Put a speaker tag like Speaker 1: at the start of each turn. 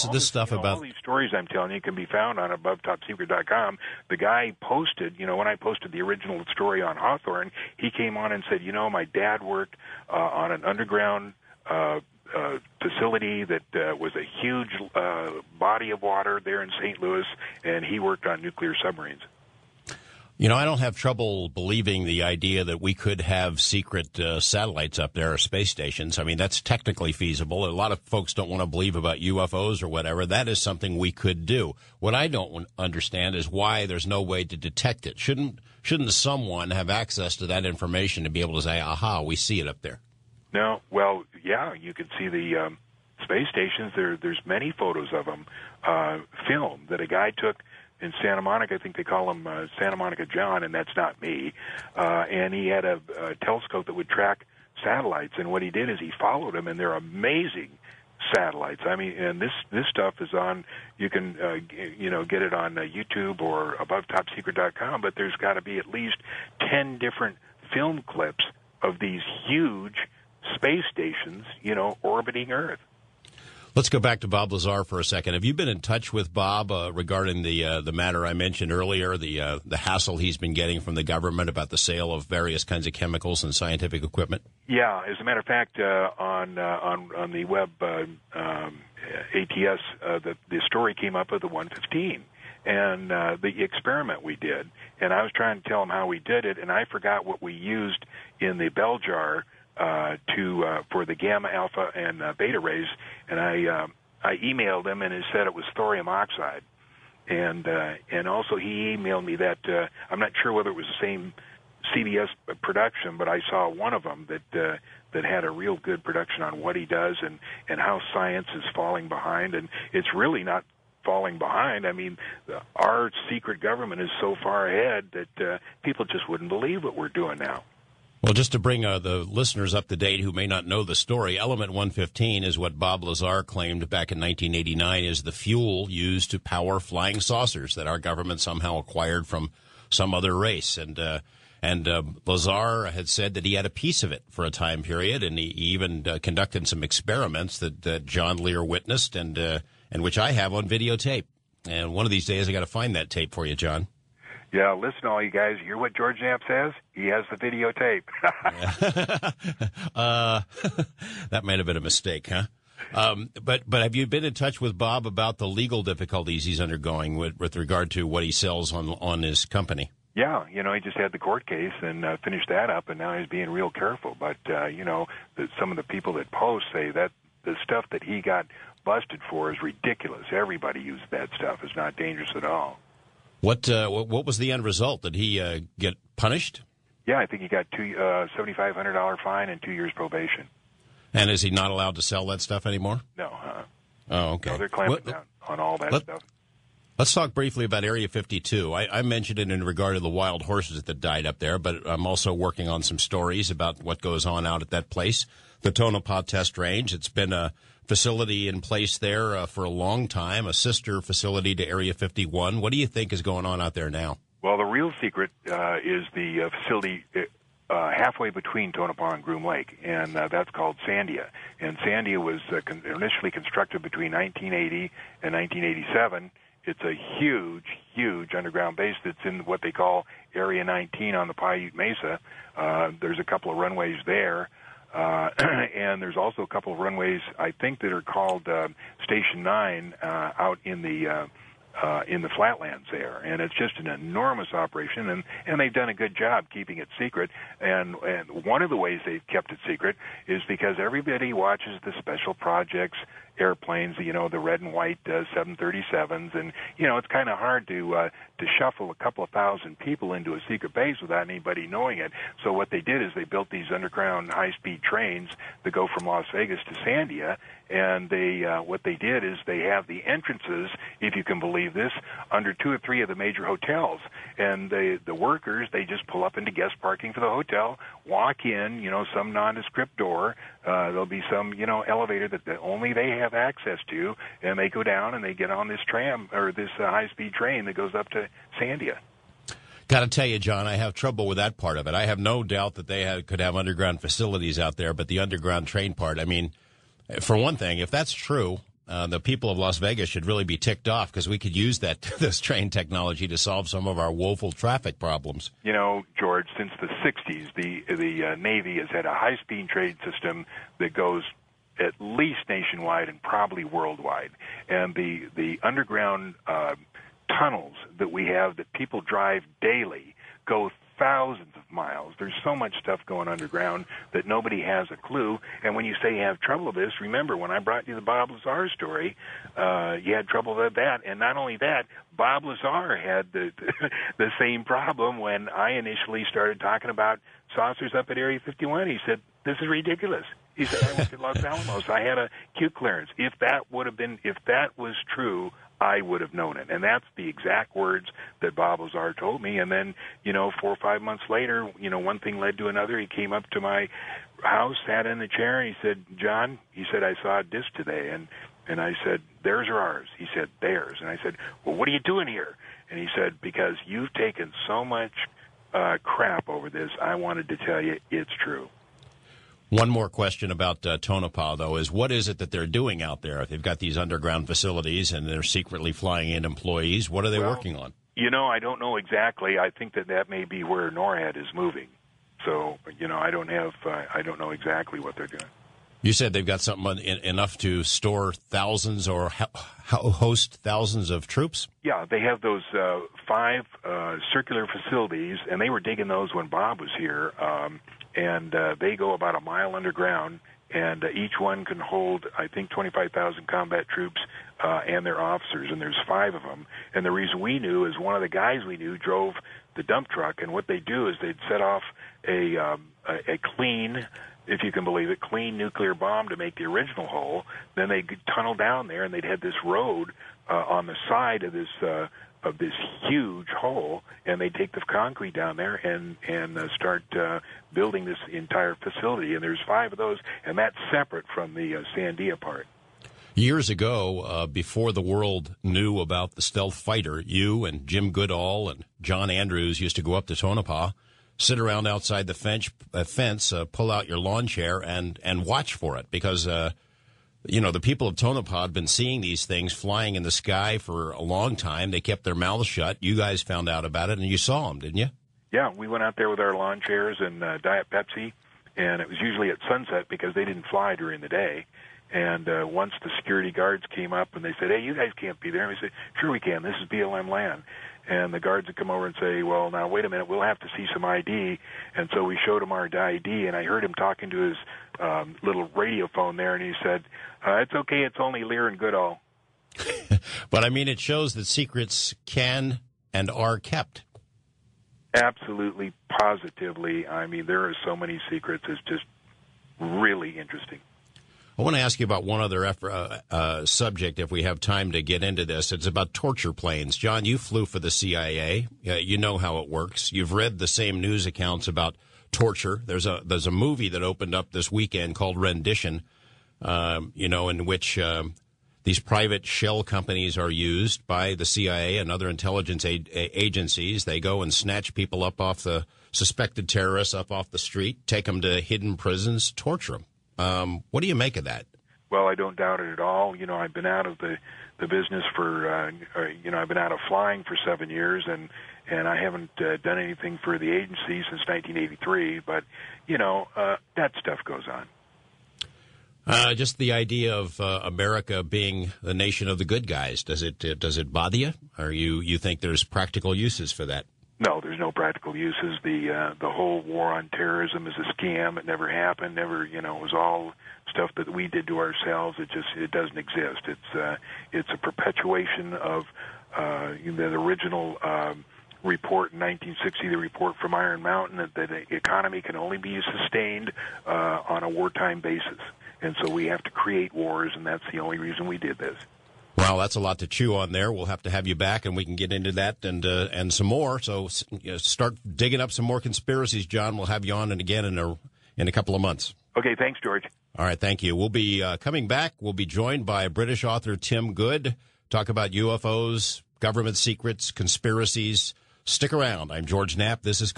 Speaker 1: this stuff about
Speaker 2: all these stories I'm telling you can be found on AboveTopSecret.com. The guy posted, when I posted the original story on Hawthorne, he came on and said, my dad worked on an underground facility that was a huge body of water there in St. Louis, and he worked on nuclear submarines.
Speaker 1: I don't have trouble believing the idea that we could have secret satellites up there or space stations. I mean, that's technically feasible. A lot of folks don't want to believe about UFOs or whatever. That is something we could do. What I don't understand is why there's no way to detect it. Shouldn't someone have access to that information to be able to say, aha, we see it up there?
Speaker 2: No, well, yeah, you can see the space stations. There's many photos of them filmed that a guy took in Santa Monica. I think they call him Santa Monica John, and that's not me. And he had a telescope that would track satellites, and what he did is he followed them, and they're amazing satellites. I mean, and this stuff is on, you can get it on YouTube or AboveTopSecret.com, but there's got to be at least 10 different film clips of these huge space stations, orbiting Earth.
Speaker 1: Let's go back to Bob Lazar for a second. Have you been in touch with Bob regarding the matter I mentioned earlier, the hassle he's been getting from the government about the sale of various kinds of chemicals and scientific equipment?
Speaker 2: Yeah, as a matter of fact, on the web ATS, the story came up of the 115 and the experiment we did. And I was trying to tell him how we did it, and I forgot what we used in the bell jar for the gamma, alpha, and beta rays, and I emailed him, and he said it was thorium oxide, and also he emailed me that I'm not sure whether it was the same CBS production, but I saw one of them that had a real good production on what he does and how science is falling behind, and it's really not falling behind. I mean, our secret government is so far ahead that people just wouldn't believe what we're doing now.
Speaker 1: Well, just to bring the listeners up to date who may not know the story, Element 115 is what Bob Lazar claimed back in 1989 is the fuel used to power flying saucers that our government somehow acquired from some other race. And Lazar had said that he had a piece of it for a time period, and he even conducted some experiments that John Lear witnessed and which I have on videotape. And one of these days I got to find that tape for you, John.
Speaker 2: Yeah, listen, all you guys, hear what George Knapp says? He has the videotape.
Speaker 1: That might have been a mistake, huh? But have you been in touch with Bob about the legal difficulties he's undergoing with regard to what he sells on his company?
Speaker 2: Yeah, he just had the court case and finished that up, and now he's being real careful. But, some of the people that post say that the stuff that he got busted for is ridiculous. Everybody uses that stuff. It's not dangerous at all.
Speaker 1: What was the end result? Did he get punished?
Speaker 2: Yeah, I think he got $7,500 fine and 2 years probation.
Speaker 1: And is he not allowed to sell that stuff anymore?
Speaker 2: No.
Speaker 1: Oh, okay.
Speaker 2: No, they're clamping down on all that stuff.
Speaker 1: Let's talk briefly about Area 52. I mentioned it in regard to the wild horses that died up there, but I'm also working on some stories about what goes on out at that place. The Tonopah Test Range, it's been a facility in place there for a long time, a sister facility to Area 51. What do you think is going on out there now?
Speaker 2: Well, the real secret is the facility halfway between Tonopah and Groom Lake, and that's called Sandia. And Sandia was initially constructed between 1980 and 1987. It's a huge, huge underground base that's in what they call Area 19 on the Paiute Mesa. There's a couple of runways there. And there's also a couple of runways, I think, that are called Station 9 out in the flatlands there. And it's just an enormous operation, and they've done a good job keeping it secret. And one of the ways they've kept it secret is because everybody watches the special projects airplanes, the red and white 737s, and it's kind of hard to shuffle a couple of thousand people into a secret base without anybody knowing it. So what they did is they built these underground high-speed trains that go from Las Vegas to Sandia, and what they did is they have the entrances, if you can believe this, under 2 or 3 of the major hotels, and the workers, they just pull up into guest parking for the hotel, walk in, some nondescript door. There'll be some elevator that only they have access to, and they go down and they get on this tram or this high-speed train that goes up to Sandia.
Speaker 1: Got to tell you, John, I have trouble with that part of it. I have no doubt that they could have underground facilities out there, but the underground train part, I mean, for one thing, if that's true, the people of Las Vegas should really be ticked off because we could use this train technology to solve some of our woeful traffic problems.
Speaker 2: You know, George, since the 60s, the Navy has had a high-speed train system that goes at least nationwide and probably worldwide. And the underground tunnels that we have that people drive daily go thousands of miles. There's so much stuff going underground that nobody has a clue. And when you say you have trouble with this, remember when I brought you the Bob Lazar story, you had trouble with that. And not only that, Bob Lazar had the same problem when I initially started talking about saucers up at Area 51. He said, "This is ridiculous." He said, "I went to Los Alamos. I had a Q clearance. If that was true, I would have known it." And that's the exact words that Bob Lazar told me. And then, 4 or 5 months later, one thing led to another. He came up to my house, sat in the chair, and he said, "John," he said, "I saw a disc today." And I said, "Theirs or ours?" He said, "Theirs." And I said, "Well, what are you doing here?" And he said, "Because you've taken so much crap over this, I wanted to tell you it's true."
Speaker 1: One more question about Tonopah, though, is what is it that they're doing out there? They've got these underground facilities, and they're secretly flying in employees. What are they working on?
Speaker 2: I don't know exactly. I think that may be where NORAD is moving. So, I don't know exactly what they're doing.
Speaker 1: You said they've got something enough to store thousands or host thousands of troops?
Speaker 2: Yeah, they have those 5 circular facilities, and they were digging those when Bob was here. And they go about a mile underground, and each one can hold, I think, 25,000 combat troops and their officers, and there's 5 of them. And the reason we knew is one of the guys we knew drove the dump truck, and what they do is they'd set off a clean, if you can believe it, clean nuclear bomb to make the original hole. Then they'd tunnel down there, and they'd have this road on the side of this huge hole, and they take the concrete down there and start building this entire facility. And there's 5 of those, and that's separate from the Sandia part.
Speaker 1: Years ago, before the world knew about the stealth fighter, you and Jim Goodall and John Andrews used to go up to Tonopah, sit around outside the fence, pull out your lawn chair, and watch for it, because the people of Tonopah had been seeing these things flying in the sky for a long time. They kept their mouths shut. You guys found out about it, and you saw them, didn't you? Yeah, we went out there with our lawn chairs and Diet Pepsi, and it was usually at sunset because they didn't fly during the day. And once the security guards came up and they said, "Hey, you guys can't be there," and we said, "Sure we can. This is BLM land." And the guards would come over and say, "Well, now, wait a minute, we'll have to see some ID." And so we showed him our ID, and I heard him talking to his little radio phone there, and he said, "It's okay, it's only Lear and Goodall." But, it shows that secrets can and are kept. Absolutely, positively. There are so many secrets. It's just really interesting. I want to ask you about one other subject, if we have time to get into this. It's about torture planes. John, you flew for the CIA. You know how it works. You've read the same news accounts about torture. There's a movie that opened up this weekend called Rendition, in which these private shell companies are used by the CIA and other intelligence agencies. They go and snatch people up off the suspected terrorists up off the street, take them to hidden prisons, torture them. What do you make of that? Well, I don't doubt it at all. I've been out of the business for, I've been out of flying for 7 years, and I haven't done anything for the agency since 1983. But, that stuff goes on. Just the idea of America being the nation of the good guys, does it bother you? Or you think there's practical uses for that? No, there's no practical uses. The whole war on terrorism is a scam. It never happened. It was all stuff that we did to ourselves. It doesn't exist. It's a perpetuation of the original report in 1960, the report from Iron Mountain, that the economy can only be sustained on a wartime basis. And so we have to create wars, and that's the only reason we did this. Well, that's a lot to chew on there. We'll have to have you back, and we can get into that and some more. So start digging up some more conspiracies, John. We'll have you on and again in a couple of months. Okay, thanks, George. All right, thank you. We'll be coming back. We'll be joined by British author Tim Good, talk about UFOs, government secrets, conspiracies. Stick around. I'm George Knapp. This is